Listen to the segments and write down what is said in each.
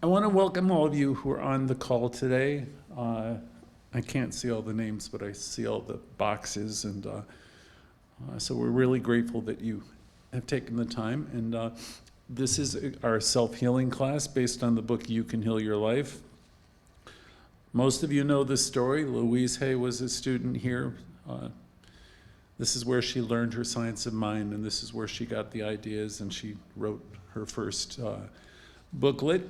I want to welcome all of you who are on the call today. I can't see all the names, but I see all the boxes, and so we're really grateful that you have taken the time. And this is our self-healing class based on the book You Can Heal Your Life. Most of you know this story. Louise was a student here. This is where she learned her science of mind, and this is where she got the ideas, and she wrote her first booklet.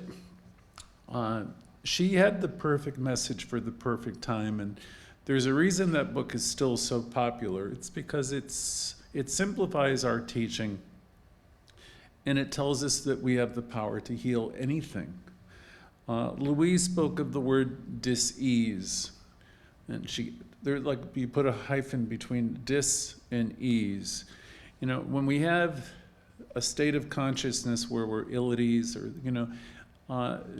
She had the perfect message for the perfect time, and there's a reason that book is still so popular. It's because it simplifies our teaching, and it tells us that we have the power to heal anything. Louise spoke of the word dis-ease, and you put a hyphen between dis and ease. You know, when we have a state of consciousness where we're ill at ease, or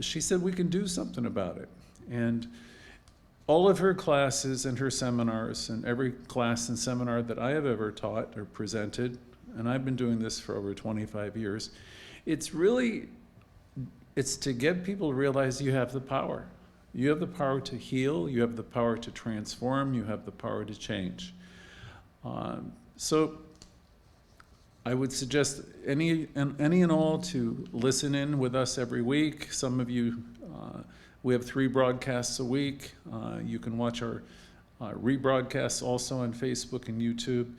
she said we can do something about it. And all of her classes and her seminars, and every class and seminar that I have ever taught or presented, and I've been doing this for over 25 years, it's to get people to realize you have the power. You have the power to heal, you have the power to transform, you have the power to change. So I would suggest any and all to listen in with us every week. Some of you, we have 3 broadcasts a week. You can watch our rebroadcasts also on Facebook and YouTube.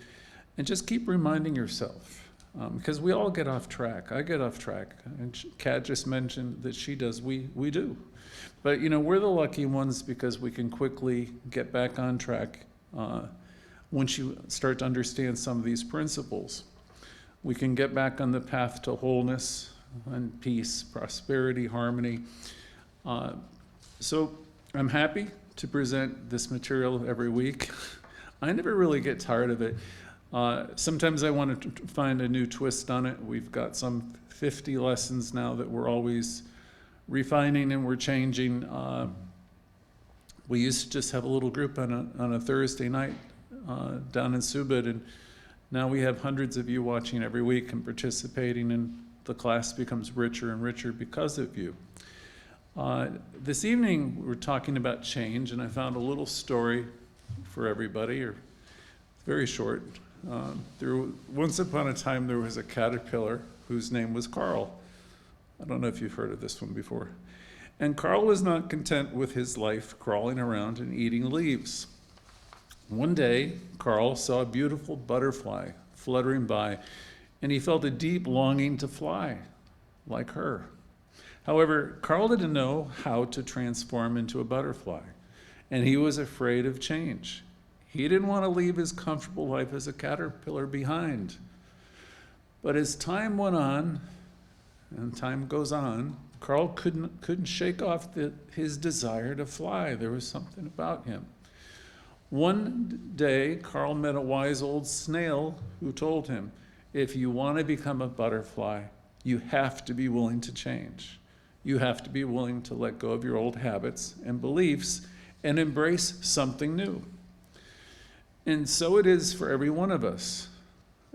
And just keep reminding yourself, because we all get off track. I get off track. And Kat just mentioned that she does. We do. But, we're the lucky ones because we can quickly get back on track once you start to understand some of these principles. We can get back on the path to wholeness and peace, prosperity, harmony. So I'm happy to present this material every week. I never really get tired of it. Sometimes I want to find a new twist on it. We've got some 50 lessons now that we're always refining and we're changing. We used to just have a little group on a Thursday night down in Subud, and now we have hundreds of you watching every week and participating, and the class becomes richer and richer because of you. This evening we're talking about change, and I found a little story for everybody, or very short. Once upon a time there was a caterpillar whose name was Carl. I don't know if you've heard of this one before. And Carl was not content with his life crawling around and eating leaves. One day, Carl saw a beautiful butterfly fluttering by, and he felt a deep longing to fly like her. However, Carl didn't know how to transform into a butterfly, and he was afraid of change. He didn't want to leave his comfortable life as a caterpillar behind. But as time went on, and time goes on, Carl couldn't shake off his desire to fly. There was something about him. One day, Carl met a wise old snail who told him, if you want to become a butterfly, you have to be willing to change. You have to be willing to let go of your old habits and beliefs and embrace something new. And so it is for every one of us.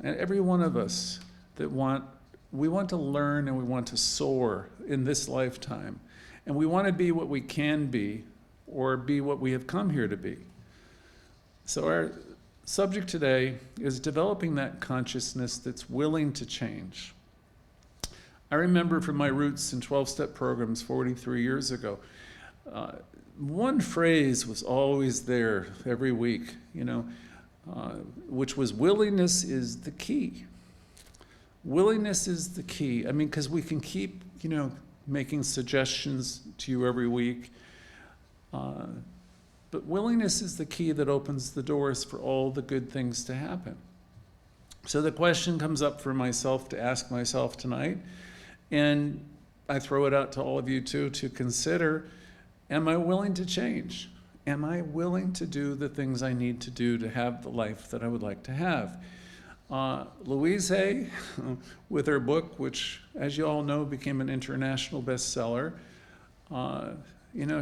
And every one of us that we want to learn and we want to soar in this lifetime. And we want to be what we can be, or be what we have come here to be. So our subject today is developing that consciousness that's willing to change. I remember from my roots in 12-step programs 43 years ago, one phrase was always there every week, which was willingness is the key. Willingness is the key. I mean, because we can keep, making suggestions to you every week. But willingness is the key that opens the doors for all the good things to happen. So the question comes up for myself to ask myself tonight, and I throw it out to all of you too, to consider, am I willing to change? Am I willing to do the things I need to do to have the life that I would like to have? Louise, with her book, which, as you all know, became an international bestseller,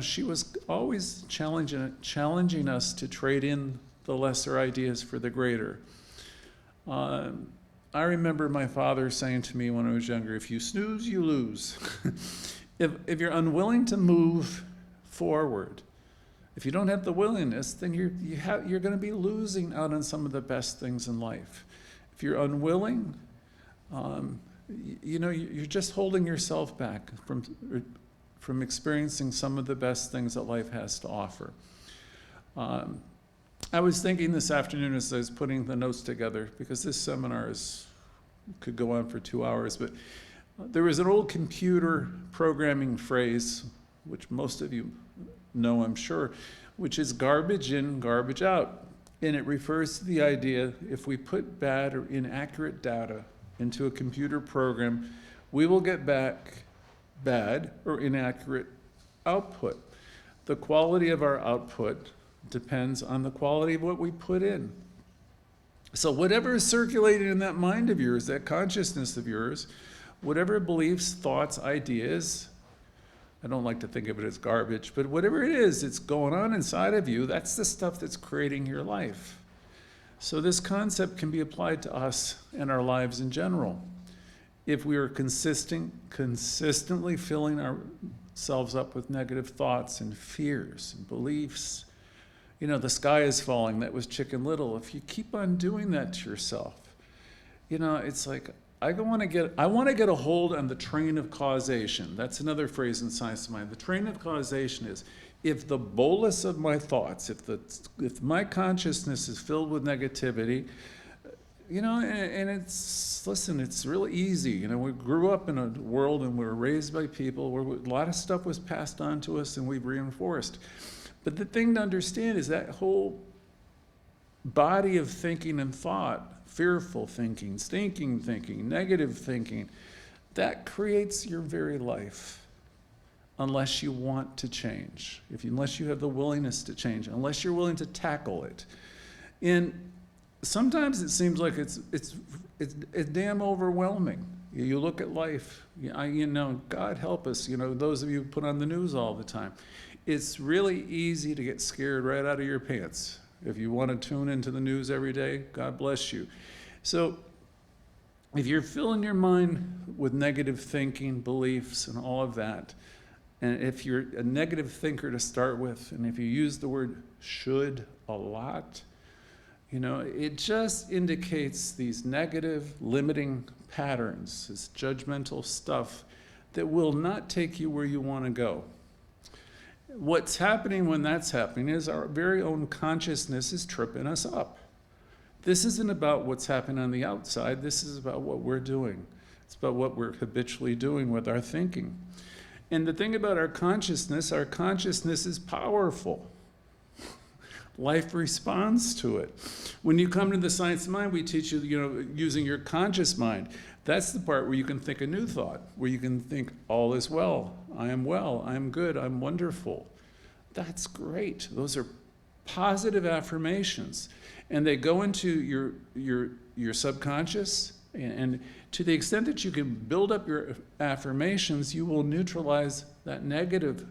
she was always challenging us to trade in the lesser ideas for the greater. I remember my father saying to me when I was younger, if you snooze, you lose. If you're unwilling to move forward, if you don't have the willingness, then you're going to be losing out on some of the best things in life. If you're unwilling, you're just holding yourself back from experiencing some of the best things that life has to offer. I was thinking this afternoon as I was putting the notes together, because this seminar could go on for 2 hours, but there was an old computer programming phrase, which most of you know, I'm sure, which is garbage in, garbage out. And it refers to the idea, if we put bad or inaccurate data into a computer program, we will get back bad or inaccurate output. The quality of our output depends on the quality of what we put in. So whatever is circulating in that mind of yours, that consciousness of yours, whatever beliefs, thoughts, ideas, I don't like to think of it as garbage, but whatever it is that's going on inside of you, that's the stuff that's creating your life. So this concept can be applied to us and our lives in general. If we are consistently filling ourselves up with negative thoughts and fears and beliefs, the sky is falling, that was Chicken Little. If you keep on doing that to yourself, it's like, I want to get a hold on the train of causation. That's another phrase in science of mind. The train of causation is, if the bolus of my thoughts, if my consciousness is filled with negativity, and it's really easy. We grew up in a world and we were raised by people where a lot of stuff was passed on to us and we've reinforced. But the thing to understand is that whole body of thinking and thought, fearful thinking, stinking thinking, negative thinking, that creates your very life, unless you want to change, unless you have the willingness to change, unless you're willing to tackle it. And sometimes it seems like it's damn overwhelming. You look at life, God help us, those of you who put on the news all the time. It's really easy to get scared right out of your pants. If you want to tune into the news every day, God bless you. So if you're filling your mind with negative thinking, beliefs, and all of that, and if you're a negative thinker to start with, and if you use the word should a lot, it just indicates these negative, limiting patterns, this judgmental stuff that will not take you where you want to go. What's happening when that's happening is our very own consciousness is tripping us up. This isn't about what's happening on the outside. This is about what we're doing. It's about what we're habitually doing with our thinking. And the thing about our consciousness is powerful. Life responds to it. When you come to the science of mind, we teach you, using your conscious mind. That's the part where you can think a new thought, where you can think, all is well, I am good, I'm wonderful. That's great. Those are positive affirmations. And they go into your subconscious, and to the extent that you can build up your affirmations, you will neutralize that negative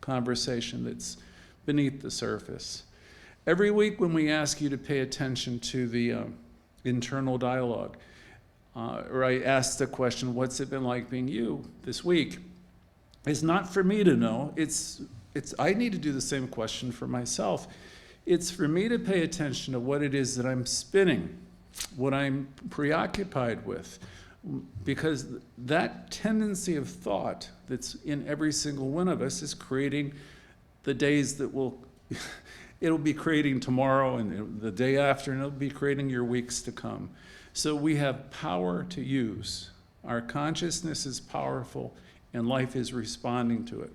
conversation that's beneath the surface. Every week when we ask you to pay attention to the internal dialogue, or I ask the question, what's it been like being you this week? It's not for me to know. I need to do the same question for myself. It's for me to pay attention to what it is that I'm spinning, what I'm preoccupied with, because that tendency of thought that's in every single one of us is creating the days that it'll be creating tomorrow and the day after, and it'll be creating your weeks to come. So we have power to use. Our consciousness is powerful, and life is responding to it.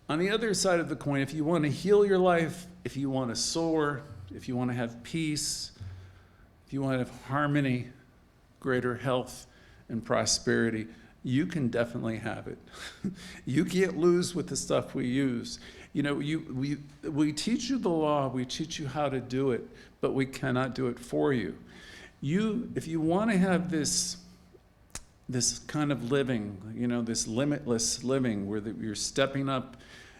On the other side of the coin, if you want to heal your life, if you want to soar, if you want to have peace, if you want to have harmony, greater health, and prosperity, you can definitely have it. You can't lose with the stuff we use. We teach you the law, we teach you how to do it, but we cannot do it for you. If you want to have this kind of living, this limitless living where you're stepping up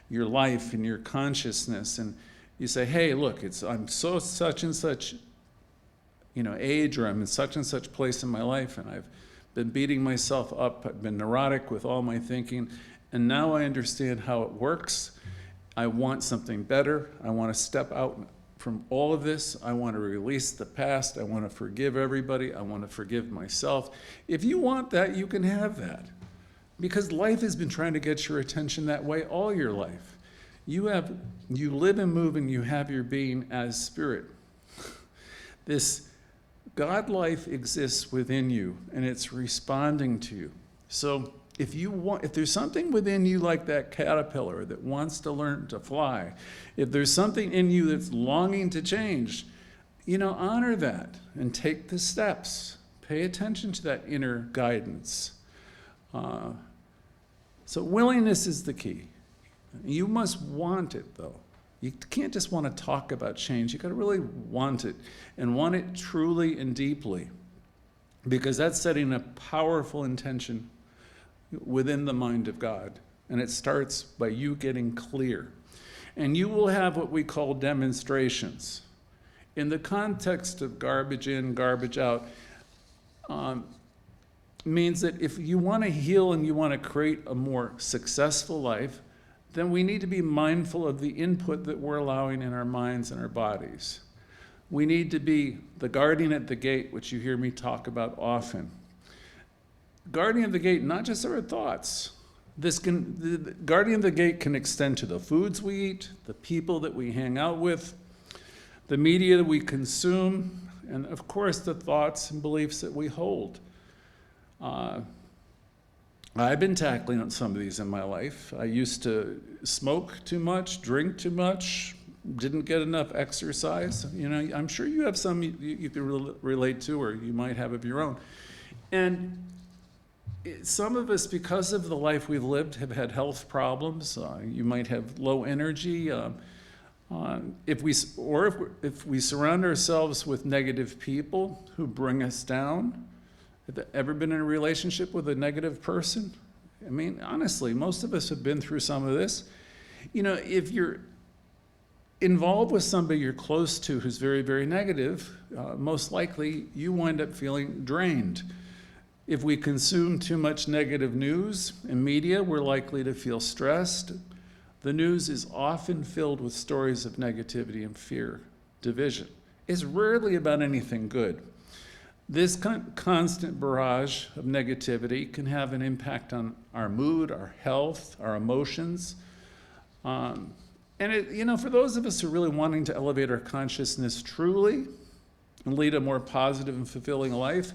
your life and your consciousness, and you say, hey, look, I'm so such and such age, or I'm in such and such place in my life, and I've been beating myself up. I've been neurotic with all my thinking. And now I understand how it works. I want something better. I want to step out from all of this. I want to release the past. I want to forgive everybody. I want to forgive myself. If you want that, you can have that. Because life has been trying to get your attention that way all your life. You live and move and you have your being as spirit. This God life exists within you and it's responding to you. So if there's something within you like that caterpillar that wants to learn to fly, if there's something in you that's longing to change, honor that and take the steps. Pay attention to that inner guidance. So willingness is the key. You must want it, though. You can't just want to talk about change. You got to really want it, and want it truly and deeply, because that's setting a powerful intention within the mind of God, and it starts by you getting clear. And you will have what we call demonstrations. In the context of garbage in, garbage out, means that if you want to heal and you want to create a more successful life, then we need to be mindful of the input that we're allowing in our minds and our bodies. We need to be the guardian at the gate, which you hear me talk about often. Guardian of the gate, not just our thoughts. The guardian of the gate can extend to the foods we eat, the people that we hang out with, the media that we consume, and of course the thoughts and beliefs that we hold. I've been tackling on some of these in my life. I used to smoke too much, drink too much, didn't get enough exercise. I'm sure you have some you can relate to, or you might have of your own. And some of us, because of the life we've lived, have had health problems. You might have low energy. If we surround ourselves with negative people who bring us down. Have you ever been in a relationship with a negative person? I mean, honestly, most of us have been through some of this. If you're involved with somebody you're close to who's very, very negative, most likely you wind up feeling drained. If we consume too much negative news and media, we're likely to feel stressed. The news is often filled with stories of negativity and fear, division. It's rarely about anything good. This constant barrage of negativity can have an impact on our mood, our health, our emotions. And for those of us who are really wanting to elevate our consciousness truly and lead a more positive and fulfilling life,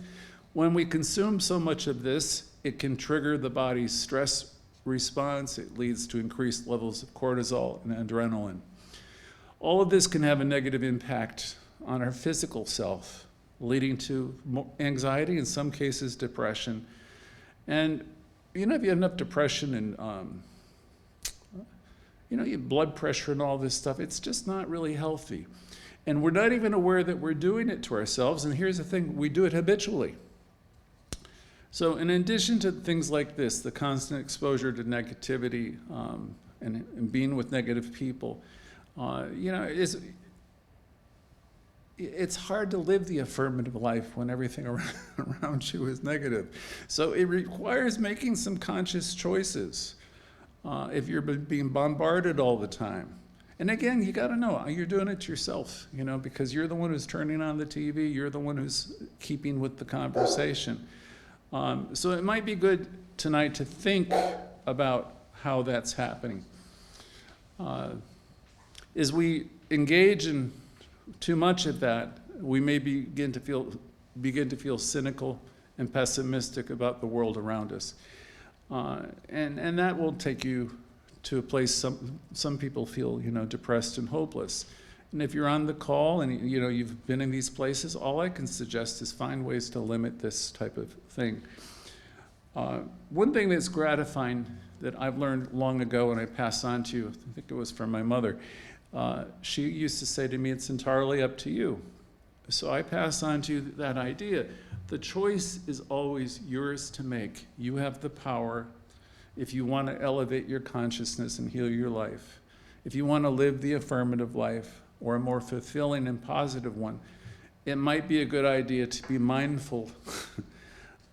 when we consume so much of this, it can trigger the body's stress response. It leads to increased levels of cortisol and adrenaline. All of this can have a negative impact on our physical self, leading to anxiety, in some cases depression. And if you have enough depression and you have blood pressure and all this stuff, it's just not really healthy. And we're not even aware that we're doing it to ourselves. And here's the thing, we do it habitually. So in addition to things like this, the constant exposure to negativity and being with negative people, it's hard to live the affirmative life when everything around you is negative. So it requires making some conscious choices if you're being bombarded all the time. And again, you got to know you're doing it to yourself, because you're the one who's turning on the TV, you're the one who's keeping with the conversation. So it might be good tonight to think about how that's happening. As we engage in too much of that, we may begin to feel cynical and pessimistic about the world around us, and that will take you to a place some people feel depressed and hopeless. And if you're on the call and you've been in these places, all I can suggest is find ways to limit this type of thing. One thing that's gratifying that I've learned long ago, and I pass on to you, I think it was from my mother. She used to say to me, it's entirely up to you. So I pass on to you that idea. The choice is always yours to make. You have the power if you want to elevate your consciousness and heal your life. If you want to live the affirmative life or a more fulfilling and positive one, it might be a good idea to be mindful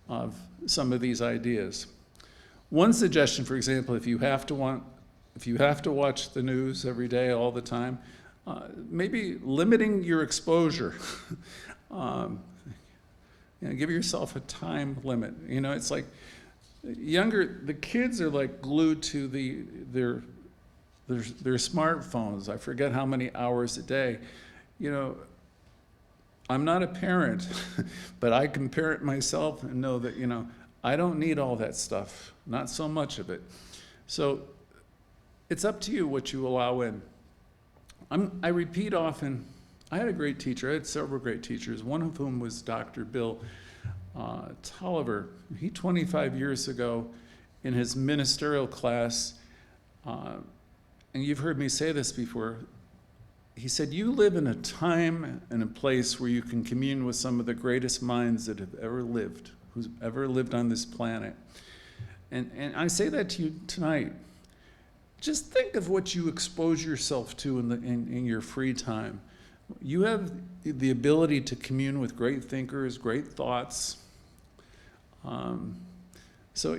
of some of these ideas. One suggestion, for example, if you have to watch the news every day, all the time, maybe limiting your exposure. Give yourself a time limit. It's like the kids are like glued to their smartphones. I forget how many hours a day. I'm not a parent, but I can parent myself and know that, I don't need all that stuff, not so much of it. So it's up to you what you allow in. I repeat often, I had a great teacher. I had several great teachers, one of whom was Dr. Bill Tolliver. He, 25 years ago, in his ministerial class, and you've heard me say this before, he said, you live in a time and a place where you can commune with some of the greatest minds that have ever lived, who's ever lived on this planet. And I say that to you tonight. Just think of what you expose yourself to in your free time. You have the ability to commune with great thinkers, great thoughts. So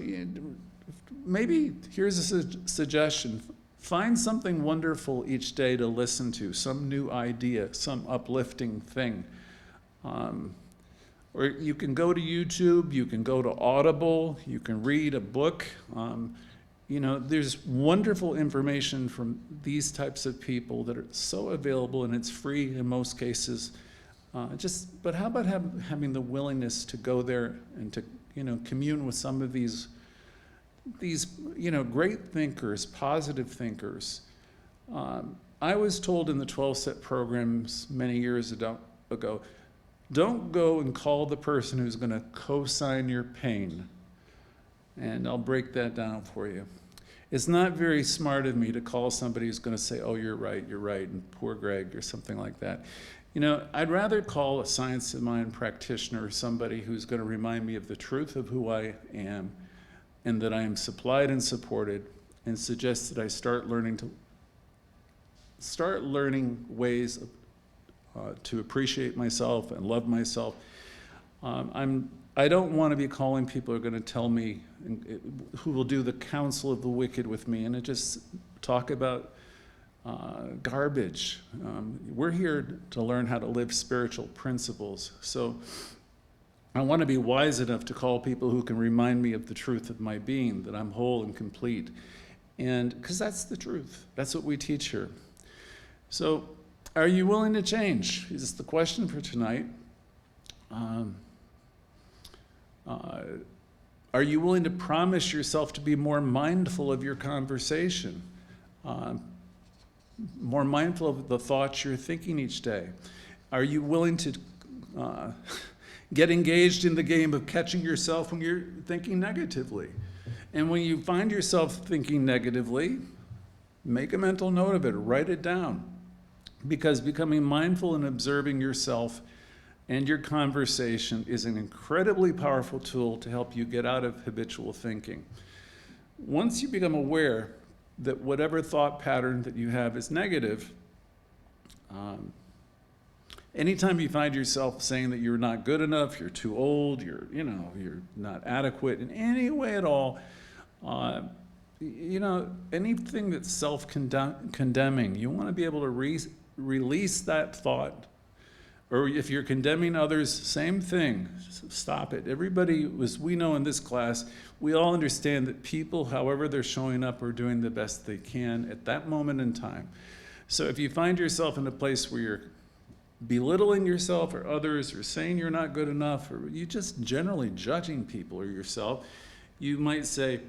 maybe here's a suggestion. Find something wonderful each day to listen to, some new idea, some uplifting thing. Or you can go to YouTube, you can go to Audible, you can read a book. There's wonderful information from these types of people that are so available, and it's free in most cases. But how about having the willingness to go there and to commune with some of these great thinkers, positive thinkers. I was told in the 12-step programs many years ago, don't go and call the person who's going to co-sign your pain. And I'll break that down for you. It's not very smart of me to call somebody who's going to say, oh, you're right, and poor Greg, or something like that. I'd rather call a science of mind practitioner or somebody who's going to remind me of the truth of who I am, and that I am supplied and supported, and suggest that I start learning ways to appreciate myself and love myself. I don't want to be calling people who are going to tell me, who will do the counsel of the wicked with me, and just talk about garbage. We're here to learn how to live spiritual principles. So I want to be wise enough to call people who can remind me of the truth of my being, that I'm whole and complete. And because that's the truth. That's what we teach here. So are you willing to change? Is the question for tonight. Are you willing to promise yourself to be more mindful of your conversation? More mindful of the thoughts you're thinking each day? Are you willing to get engaged in the game of catching yourself when you're thinking negatively? And when you find yourself thinking negatively, make a mental note of it, write it down. Because becoming mindful and observing yourself and your conversation is an incredibly powerful tool to help you get out of habitual thinking. Once you become aware that whatever thought pattern that you have is negative, anytime you find yourself saying that you're not good enough, you're too old, you're not adequate in any way at all, anything that's self-condemning, you want to be able to release that thought. Or if you're condemning others, same thing, stop it. Everybody, as we know in this class, we all understand that people, however they're showing up, are doing the best they can at that moment in time. So if you find yourself in a place where you're belittling yourself or others, or saying you're not good enough, or you just generally judging people or yourself, you might say,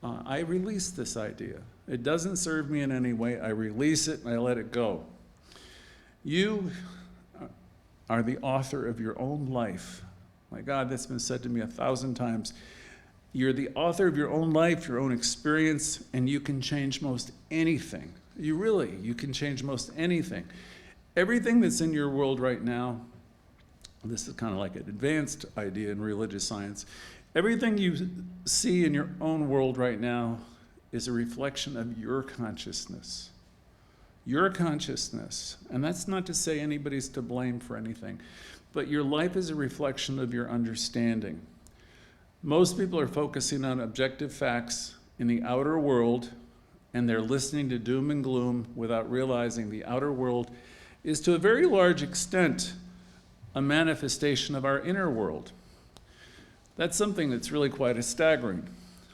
I release this idea. It doesn't serve me in any way. I release it and I let it go. You are the author of your own life. My God, that's been said to me 1,000 times. You're the author of your own life, your own experience, and you can change most anything. You can change most anything. Everything that's in your world right now, this is kind of like an advanced idea in religious science, everything you see in your own world right now is a reflection of your consciousness. Your consciousness. And that's not to say anybody's to blame for anything, but your life is a reflection of your understanding. Most people are focusing on objective facts in the outer world, and they're listening to doom and gloom without realizing the outer world is to a very large extent a manifestation of our inner world. That's something that's really quite staggering.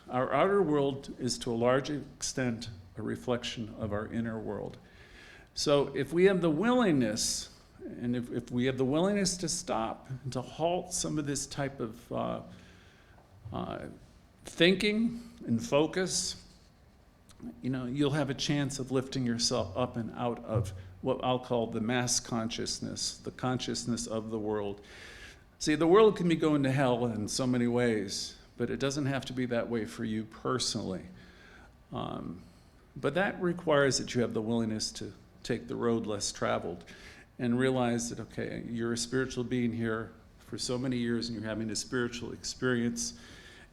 Our outer world is to a large extent a reflection of our inner world. So if we have the willingness, and if we have the willingness to stop and to halt some of this type of thinking and focus, you'll have a chance of lifting yourself up and out of what I'll call the mass consciousness, the consciousness of the world. See, the world can be going to hell in so many ways, but it doesn't have to be that way for you personally. But that requires that you have the willingness to take the road less traveled and realize that, okay, you're a spiritual being here for so many years and you're having a spiritual experience,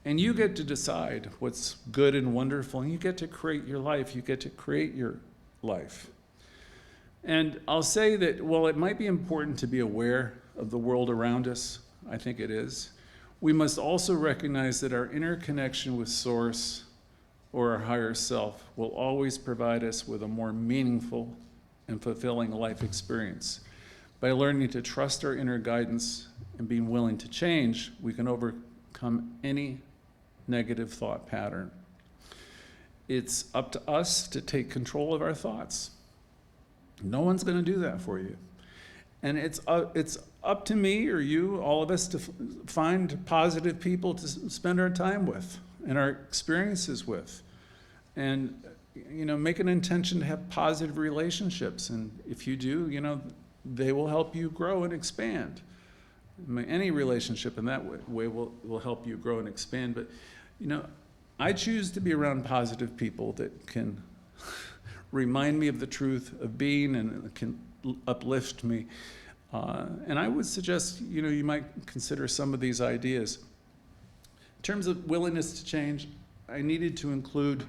and you get to decide what's good and wonderful, and you get to create your life. You get to create your life. And I'll say that while it might be important to be aware of the world around us, I think it is, we must also recognize that our inner connection with Source or our higher self will always provide us with a more meaningful and fulfilling life experience. By learning to trust our inner guidance and being willing to change, we can overcome any negative thought pattern. It's up to us to take control of our thoughts. No one's going to do that for you. And it's up to me or you, all of us, to find positive people to spend our time with and our experiences with. And, make an intention to have positive relationships. And if you do, they will help you grow and expand. Any relationship in that way will help you grow and expand. But, I choose to be around positive people that can remind me of the truth of being and can uplift me. And I would suggest, you might consider some of these ideas. In terms of willingness to change, I needed to include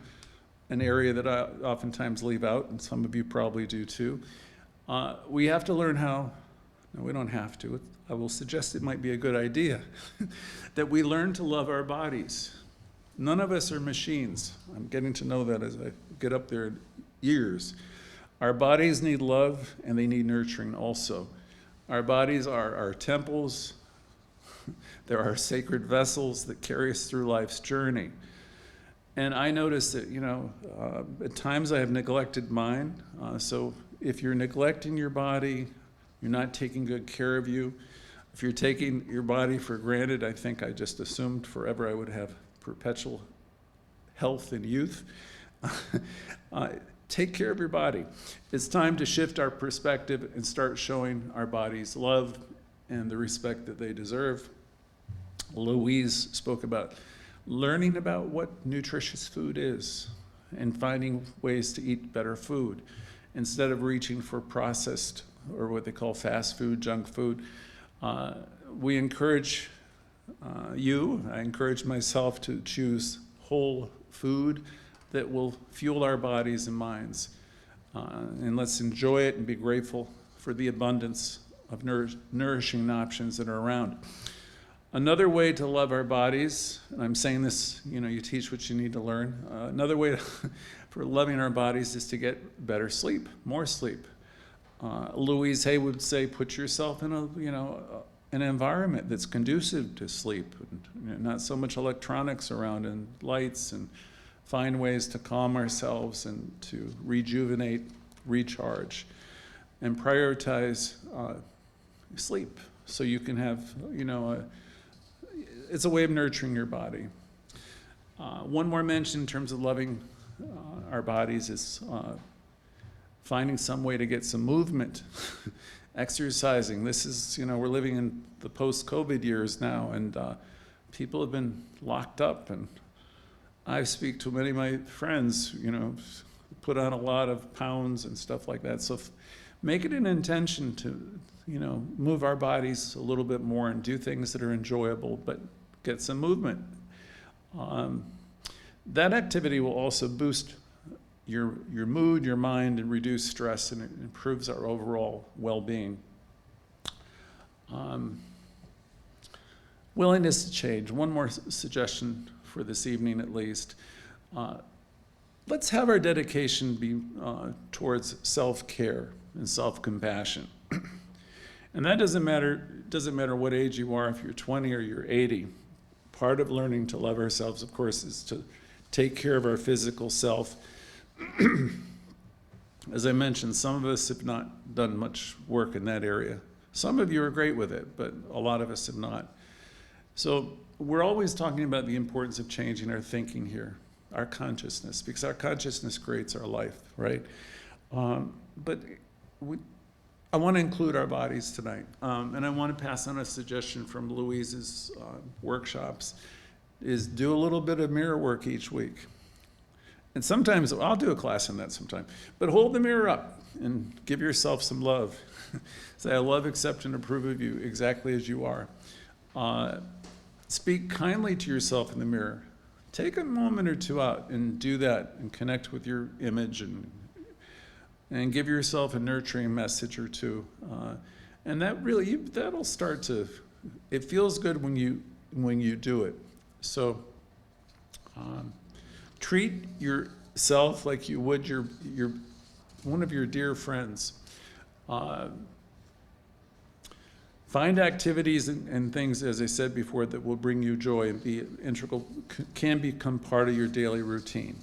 an area that I oftentimes leave out, and some of you probably do too. We have to learn how, no, we don't have to, I will suggest it might be a good idea, that we learn to love our bodies. None of us are machines. I'm getting to know that as I get up there in years. Our bodies need love, and they need nurturing also. Our bodies are our temples. They're our sacred vessels that carry us through life's journey. And I notice that, at times I have neglected mine. So if you're neglecting your body, you're not taking good care of you. If you're taking your body for granted, I think I just assumed forever I would have perpetual health and youth. Take care of your body. It's time to shift our perspective and start showing our bodies love and the respect that they deserve. Louise spoke about learning about what nutritious food is and finding ways to eat better food instead of reaching for processed or what they call fast food, junk food. We encourage I encourage myself to choose whole food that will fuel our bodies and minds. And let's enjoy it and be grateful for the abundance of nourishing options that are around. Another way to love our bodies, and I'm saying this, you teach what you need to learn. Another way for loving our bodies is to get better sleep, more sleep. Louise Hay would say, put yourself in an environment that's conducive to sleep, and not so much electronics around and lights, and find ways to calm ourselves and to rejuvenate, recharge, and prioritize sleep so you can have, it's a way of nurturing your body. One more mention in terms of loving our bodies is finding some way to get some movement, exercising. This is, we're living in the post-COVID years now, and people have been locked up, and I speak to many of my friends, put on a lot of pounds and stuff like that. So make it an intention to, move our bodies a little bit more and do things that are enjoyable, but get some movement. That activity will also boost your mood, your mind, and reduce stress, and it improves our overall well-being. Willingness to change. One more suggestion for this evening at least. Let's have our dedication be towards self-care and self-compassion. And that doesn't matter what age you are, if you're 20 or you're 80. Part of learning to love ourselves, of course, is to take care of our physical self. As I mentioned, some of us have not done much work in that area. Some of you are great with it, but a lot of us have not. So we're always talking about the importance of changing our thinking here, our consciousness, because our consciousness creates our life, right? But I want to include our bodies tonight, and I want to pass on a suggestion from Louise's workshops, is do a little bit of mirror work each week. And sometimes, I'll do a class on that sometime, but hold the mirror up and give yourself some love. Say, I love, accept, and approve of you exactly as you are. Speak kindly to yourself in the mirror. Take a moment or two out and do that and connect with your image and give yourself a nurturing message or two. And that really, that'll start to, it feels good when you do it. So treat yourself like you would your one of your dear friends. Find activities and things, as I said before, that will bring you joy and be integral, can become part of your daily routine.